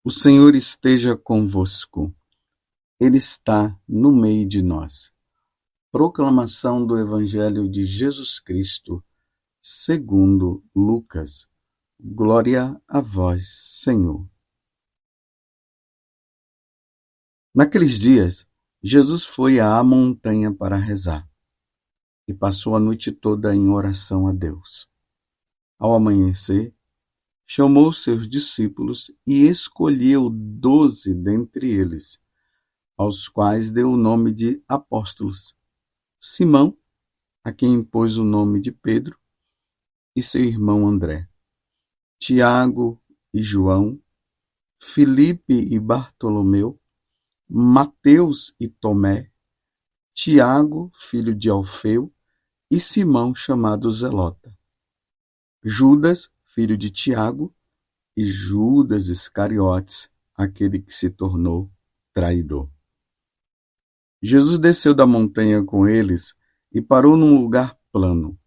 O Senhor esteja convosco. Ele está no meio de nós. Proclamação do Evangelho de Jesus Cristo, segundo Lucas. Glória a vós, Senhor. Naqueles dias, Jesus foi à montanha para rezar e passou a noite toda em oração a Deus. Ao amanhecer, chamou seus discípulos e escolheu 12 dentre eles, aos quais deu o nome de apóstolos: Simão, a quem impôs o nome de Pedro, e seu irmão André, Tiago e João, Filipe e Bartolomeu, Mateus e Tomé, Tiago, filho de Alfeu, e Simão, chamado Zelota, Judas, filho de Tiago, e Judas Iscariotes, aquele que se tornou traidor. Jesus desceu da montanha com eles e parou num lugar plano.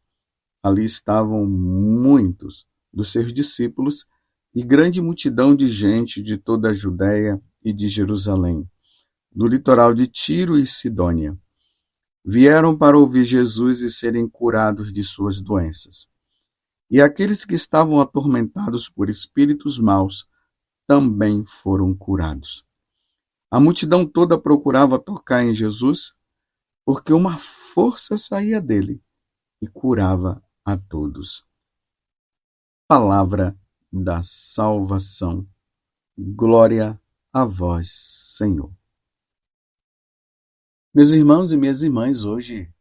Ali estavam muitos dos seus discípulos e grande multidão de gente de toda a Judéia e de Jerusalém, do litoral de Tiro e Sidônia. Vieram para ouvir Jesus e serem curados de suas doenças. E aqueles que estavam atormentados por espíritos maus também foram curados. A multidão toda procurava tocar em Jesus, porque uma força saía dele e curava a todos. Palavra da salvação. Glória a vós, Senhor. Meus irmãos e minhas irmãs, hoje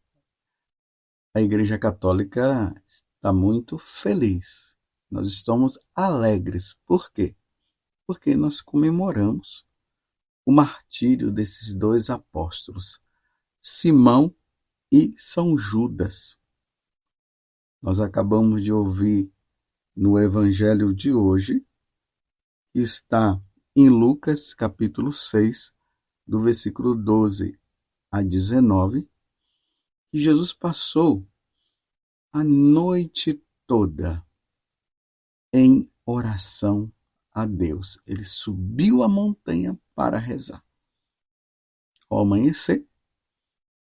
a Igreja Católica está muito feliz. Nós estamos alegres. Por quê? Porque nós comemoramos o martírio desses dois apóstolos, Simão e São Judas. Nós acabamos de ouvir no Evangelho de hoje, que está em Lucas, capítulo 6, do versículo 12 a 19, que Jesus passou a noite toda em oração a Deus. Ele subiu a montanha para rezar. Ao amanhecer,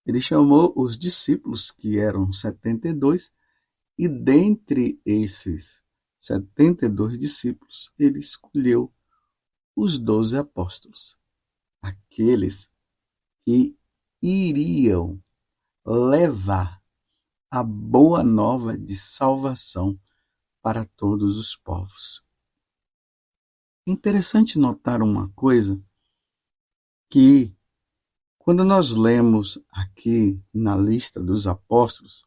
ele chamou os discípulos, que eram 72, e dentre esses 72 discípulos, ele escolheu os 12 apóstolos, aqueles que iriam levar a boa nova de salvação para todos os povos. É interessante notar uma coisa, que quando nós lemos aqui na lista dos apóstolos,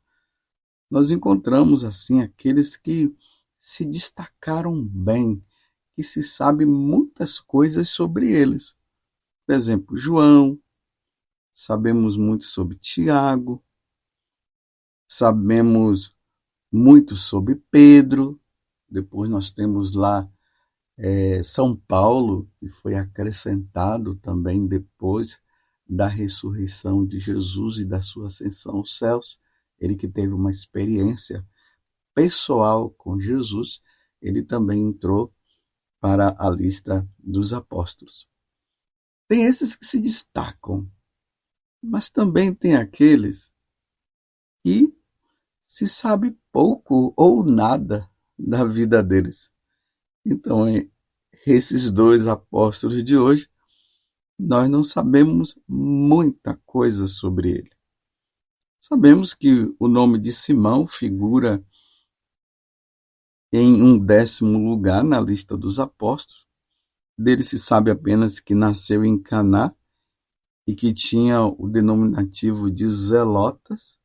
nós encontramos assim aqueles que se destacaram bem, que se sabe muitas coisas sobre eles. Por exemplo, João, sabemos muito sobre Tiago, sabemos muito sobre Pedro, depois nós temos lá São Paulo, que foi acrescentado também depois da ressurreição de Jesus e da sua ascensão aos céus. Ele que teve uma experiência pessoal com Jesus, ele também entrou para a lista dos apóstolos. Tem esses que se destacam, mas também tem aqueles que se sabe pouco ou nada da vida deles. Então, esses dois apóstolos de hoje, nós não sabemos muita coisa sobre ele. Sabemos que o nome de Simão figura em um 10º lugar na lista dos apóstolos. Dele se sabe apenas que nasceu em Caná e que tinha o denominativo de Zelotas.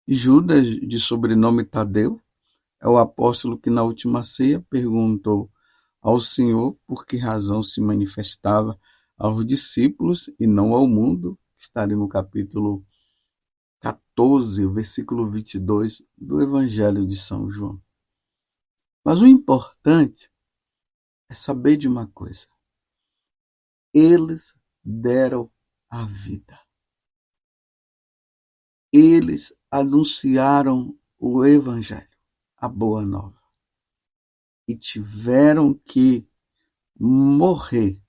Judas, de sobrenome Tadeu, é o apóstolo que na última ceia perguntou ao Senhor por que razão se manifestava aos discípulos e não ao mundo, que está ali no capítulo 14, versículo 22 do Evangelho de São João. Mas o importante é saber de uma coisa: eles deram a vida. Eles anunciaram o Evangelho, a boa nova. e tiveram que morrer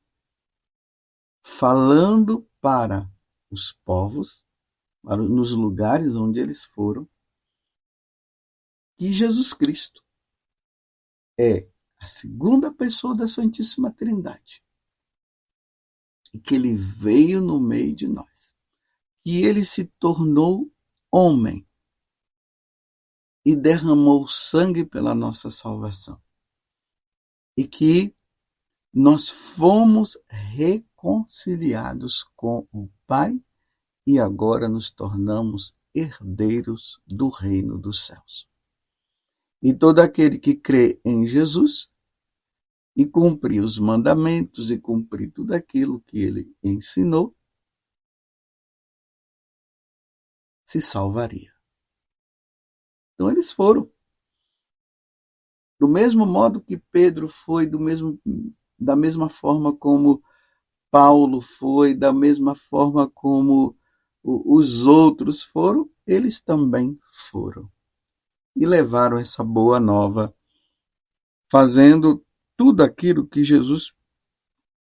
falando para os povos, nos lugares onde eles foram, que Jesus Cristo é a segunda pessoa da Santíssima Trindade e que ele veio no meio de nós, que ele se tornou homem e derramou sangue pela nossa salvação e que nós fomos reconciliados com o Pai e agora nos tornamos herdeiros do reino dos céus. E todo aquele que crê em Jesus e cumprir os mandamentos e cumprir tudo aquilo que ele ensinou, se salvaria. Então eles foram. Do mesmo modo que Pedro foi, da mesma forma como Paulo foi, da mesma forma como os outros foram, eles também foram. E levaram essa boa nova, fazendo tudo aquilo que Jesus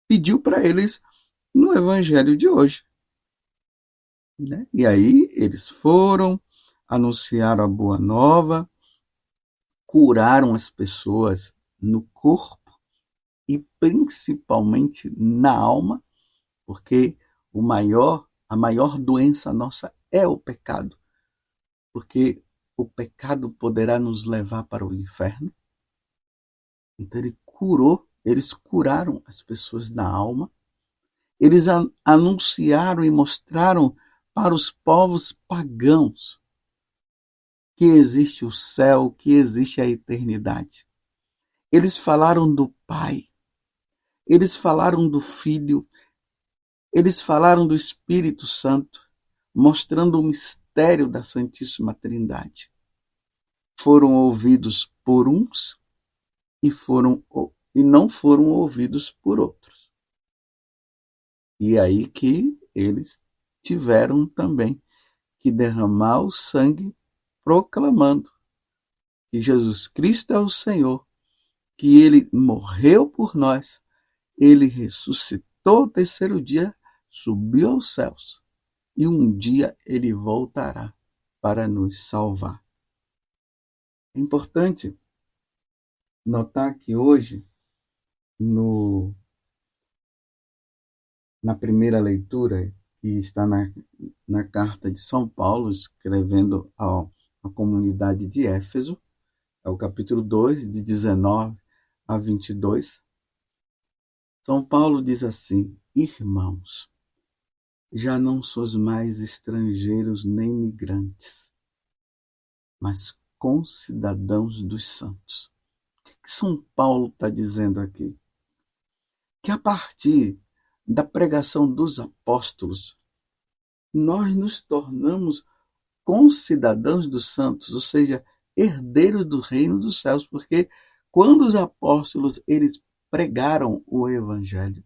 pediu para eles no evangelho de hoje. Né? E aí eles foram, anunciaram a boa nova, curaram as pessoas no corpo e principalmente na alma, porque a maior doença nossa é o pecado, porque o pecado poderá nos levar para o inferno. Então eles curaram as pessoas na alma, eles anunciaram e mostraram para os povos pagãos que existe o céu, que existe a eternidade. Eles falaram do Pai, eles falaram do Filho, eles falaram do Espírito Santo, mostrando o mistério da Santíssima Trindade. Foram ouvidos por uns e não foram ouvidos por outros. E aí que eles tiveram também que derramar o sangue proclamando que Jesus Cristo é o Senhor, que ele morreu por nós, ele ressuscitou o terceiro dia, subiu aos céus e um dia ele voltará para nos salvar. É importante notar que hoje, na primeira leitura, que está na carta de São Paulo, escrevendo à comunidade de Éfeso, é o capítulo 2, de 19 a 22, São Paulo diz assim: irmãos, já não sois mais estrangeiros nem migrantes, mas concidadãos dos santos. O que São Paulo está dizendo aqui? Que a partir da pregação dos apóstolos, nós nos tornamos concidadãos dos santos, ou seja, herdeiros do reino dos céus, porque quando os apóstolos eles pregaram o evangelho,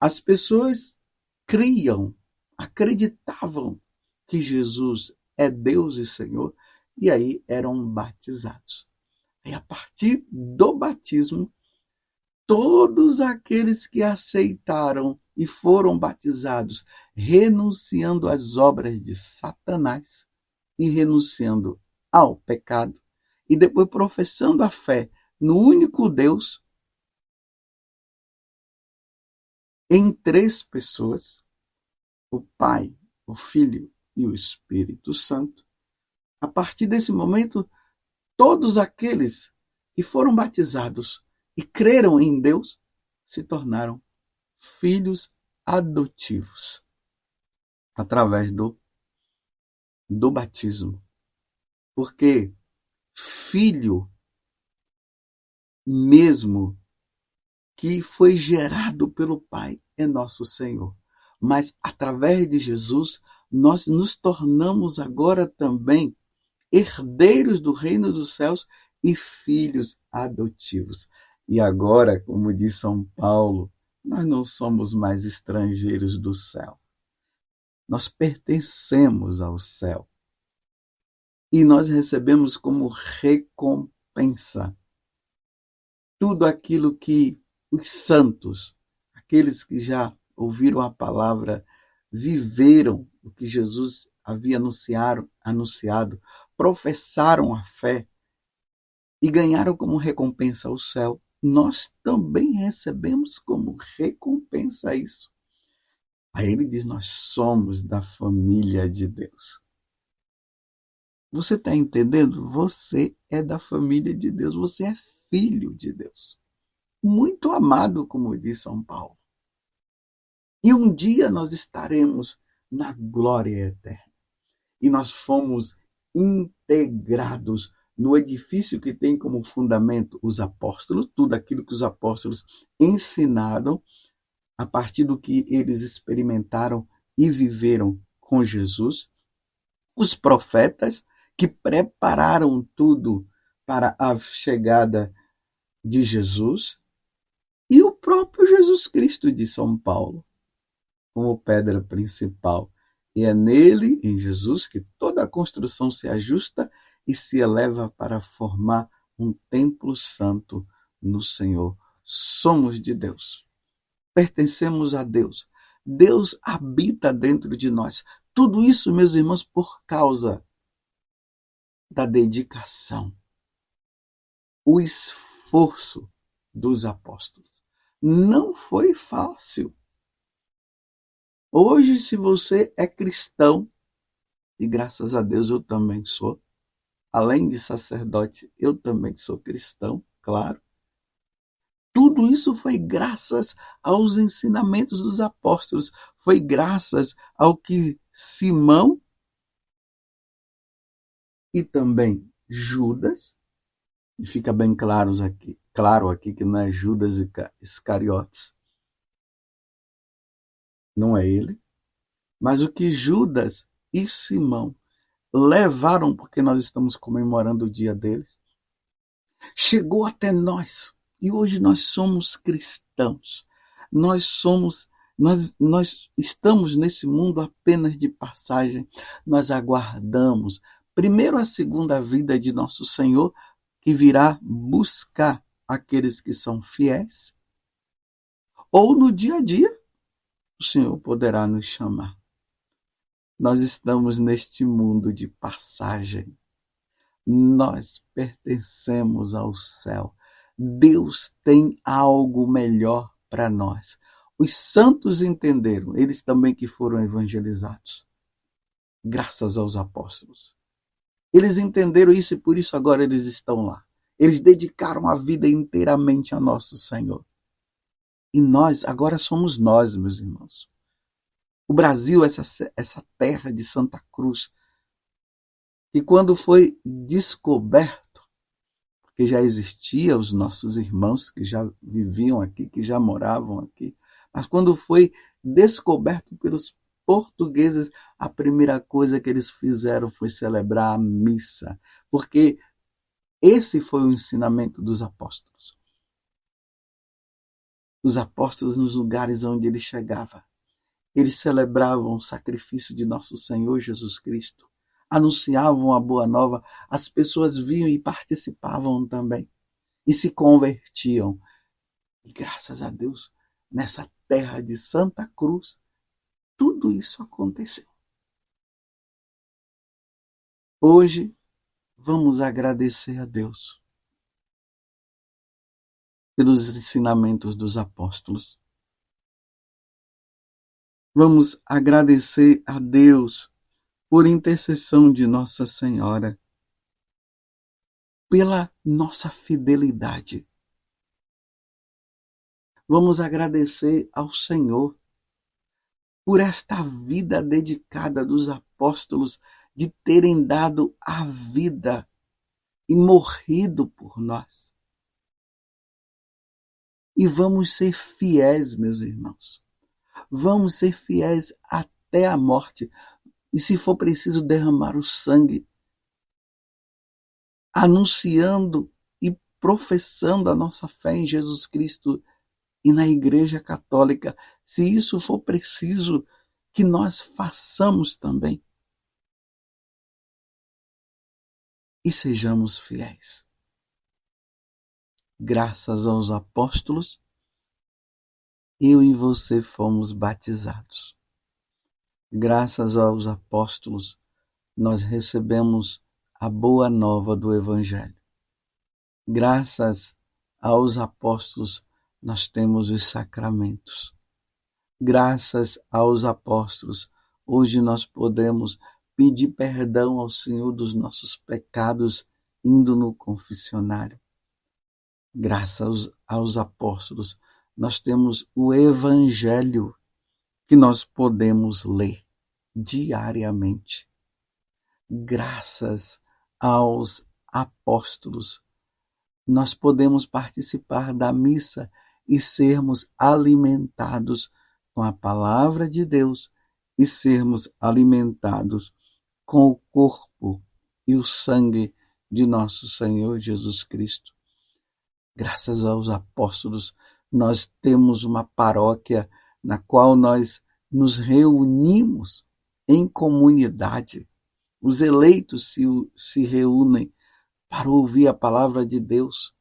as pessoas criam, acreditavam que Jesus é Deus e Senhor, e aí eram batizados. E a partir do batismo, todos aqueles que aceitaram e foram batizados, renunciando às obras de Satanás e renunciando ao pecado, e depois professando a fé no único Deus, em três pessoas, o Pai, o Filho e o Espírito Santo, a partir desse momento, todos aqueles que foram batizados e creram em Deus se tornaram filhos adotivos através do batismo. Porque filho mesmo que foi gerado pelo Pai é nosso Senhor. Mas através de Jesus, nós nos tornamos agora também herdeiros do reino dos céus e filhos adotivos. E agora, como diz São Paulo, nós não somos mais estrangeiros do céu. Nós pertencemos ao céu. E nós recebemos como recompensa tudo aquilo que os santos, aqueles que já ouviram a palavra, viveram o que Jesus havia anunciado, professaram a fé e ganharam como recompensa o céu, nós também recebemos como recompensa isso. Aí ele diz, nós somos da família de Deus. Você está entendendo? Você é da família de Deus, você é filho de Deus. Muito amado, como diz São Paulo. E um dia nós estaremos na glória eterna. E nós fomos integrados no edifício que tem como fundamento os apóstolos, tudo aquilo que os apóstolos ensinaram a partir do que eles experimentaram e viveram com Jesus, os profetas que prepararam tudo para a chegada de Jesus e o próprio Jesus Cristo de São Paulo como pedra principal. E é nele, em Jesus, que toda a construção se ajusta e se eleva para formar um templo santo no Senhor. Somos de Deus. Pertencemos a Deus. Deus habita dentro de nós. Tudo isso, meus irmãos, por causa da dedicação, o esforço dos apóstolos. Não foi fácil. Hoje, se você é cristão, e graças a Deus eu também sou, além de sacerdote, eu também sou cristão, claro. Tudo isso foi graças aos ensinamentos dos apóstolos, foi graças ao que Simão e também Judas, e fica bem claro aqui que não é Judas Iscariotes, não é ele, mas o que Judas e Simão levaram, porque nós estamos comemorando o dia deles, chegou até nós. E hoje nós somos cristãos. Nós estamos nesse mundo apenas de passagem. Nós aguardamos primeiro a segunda vinda de nosso Senhor, que virá buscar aqueles que são fiéis, ou no dia a dia o Senhor poderá nos chamar. Nós estamos neste mundo de passagem. Nós pertencemos ao céu. Deus tem algo melhor para nós. Os santos entenderam, eles também que foram evangelizados, graças aos apóstolos. Eles entenderam isso e por isso agora eles estão lá. Eles dedicaram a vida inteiramente a nosso Senhor. E nós, agora somos nós, meus irmãos. O Brasil, essa terra de Santa Cruz, que quando foi descoberto, porque já existia os nossos irmãos que já viviam aqui, que já moravam aqui, mas quando foi descoberto pelos portugueses, a primeira coisa que eles fizeram foi celebrar a missa, porque esse foi o ensinamento dos apóstolos. Os apóstolos, nos lugares onde ele chegava, eles celebravam o sacrifício de nosso Senhor Jesus Cristo, anunciavam a boa nova, as pessoas vinham e participavam também, e se convertiam. E graças a Deus, nessa terra de Santa Cruz, tudo isso aconteceu. Hoje, vamos agradecer a Deus pelos ensinamentos dos apóstolos. Vamos agradecer a Deus por intercessão de Nossa Senhora, pela nossa fidelidade. Vamos agradecer ao Senhor por esta vida dedicada dos apóstolos, de terem dado a vida e morrido por nós. E vamos ser fiéis, meus irmãos. Vamos ser fiéis até a morte. E se for preciso derramar o sangue, anunciando e professando a nossa fé em Jesus Cristo e na Igreja Católica, se isso for preciso, que nós façamos também. E sejamos fiéis. graças aos apóstolos, eu e você fomos batizados. Graças aos apóstolos, nós recebemos a boa nova do Evangelho. Graças aos apóstolos, nós temos os sacramentos. Graças aos apóstolos, hoje nós podemos pedir perdão ao Senhor dos nossos pecados indo no confessionário. Graças aos apóstolos, nós temos o Evangelho que nós podemos ler diariamente. Graças aos apóstolos, nós podemos participar da missa e sermos alimentados com a palavra de Deus e sermos alimentados com o corpo e o sangue de nosso Senhor Jesus Cristo. Graças aos apóstolos, nós temos uma paróquia na qual nós nos reunimos em comunidade. Os eleitos se reúnem para ouvir a palavra de Deus,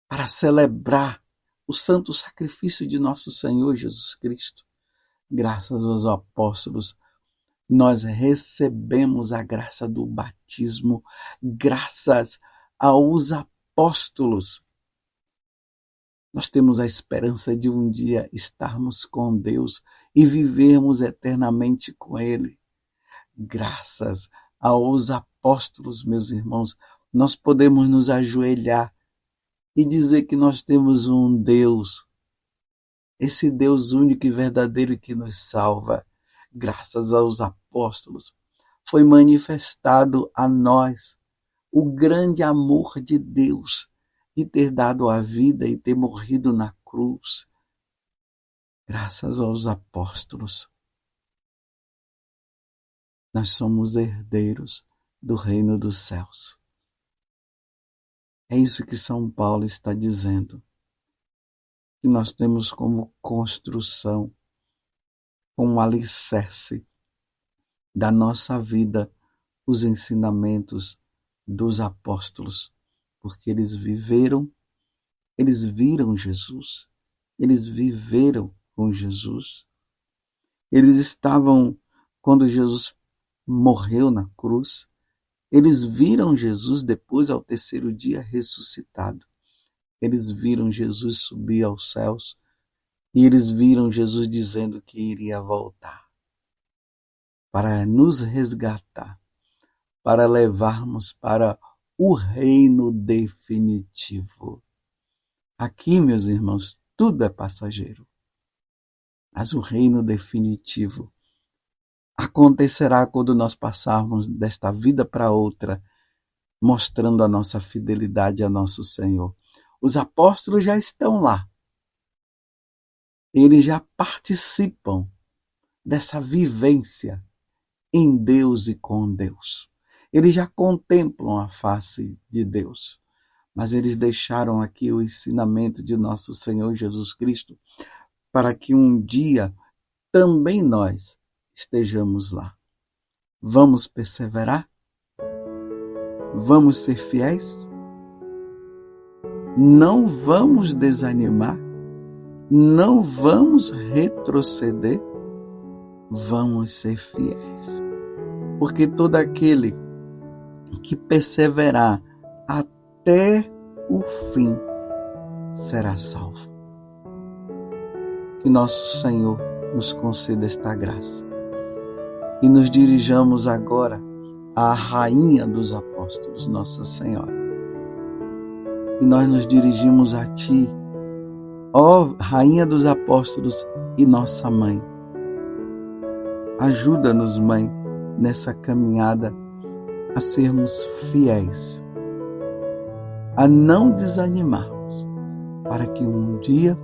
para celebrar o santo sacrifício de nosso Senhor Jesus Cristo. Graças aos apóstolos, nós recebemos a graça do batismo. Graças aos apóstolos, nós temos a esperança de um dia estarmos com Deus e vivermos eternamente com Ele. Graças aos apóstolos, meus irmãos, nós podemos nos ajoelhar e dizer que nós temos um Deus, esse Deus único e verdadeiro que nos salva. Graças aos apóstolos, foi manifestado a nós o grande amor de Deus, de ter dado a vida e ter morrido na cruz. Graças aos apóstolos, nós somos herdeiros do reino dos céus. É isso que São Paulo está dizendo, que nós temos como construção, como alicerce da nossa vida, os ensinamentos dos apóstolos, porque eles viram Jesus, eles viveram com Jesus, eles estavam, quando Jesus morreu na cruz, eles viram Jesus depois, ao terceiro dia, ressuscitado. Eles viram Jesus subir aos céus e eles viram Jesus dizendo que iria voltar para nos resgatar, para levarmos para o reino definitivo. Aqui, meus irmãos, tudo é passageiro, mas o reino definitivo acontecerá quando nós passarmos desta vida para outra, mostrando a nossa fidelidade a nosso Senhor. Os apóstolos já estão lá. Eles já participam dessa vivência em Deus e com Deus. Eles já contemplam a face de Deus. Mas eles deixaram aqui o ensinamento de nosso Senhor Jesus Cristo para que um dia também nós estejamos lá. Vamos perseverar? Vamos ser fiéis? Não vamos desanimar? Não vamos retroceder? Vamos ser fiéis. Porque todo aquele que perseverar até o fim será salvo. Que nosso Senhor nos conceda esta graça. E nos dirijamos agora à Rainha dos Apóstolos, Nossa Senhora. E nós nos dirigimos a Ti, ó Rainha dos Apóstolos e Nossa Mãe. Ajuda-nos, Mãe, nessa caminhada a sermos fiéis, a não desanimarmos, para que um dia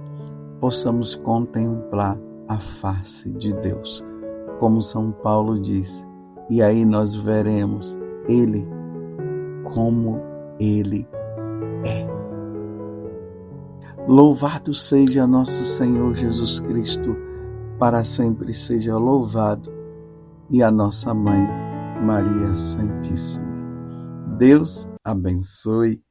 possamos contemplar a face de Deus, como São Paulo diz, e aí nós veremos Ele como Ele é. Louvado seja nosso Senhor Jesus Cristo, para sempre seja louvado, e a nossa Mãe, Maria Santíssima. Deus abençoe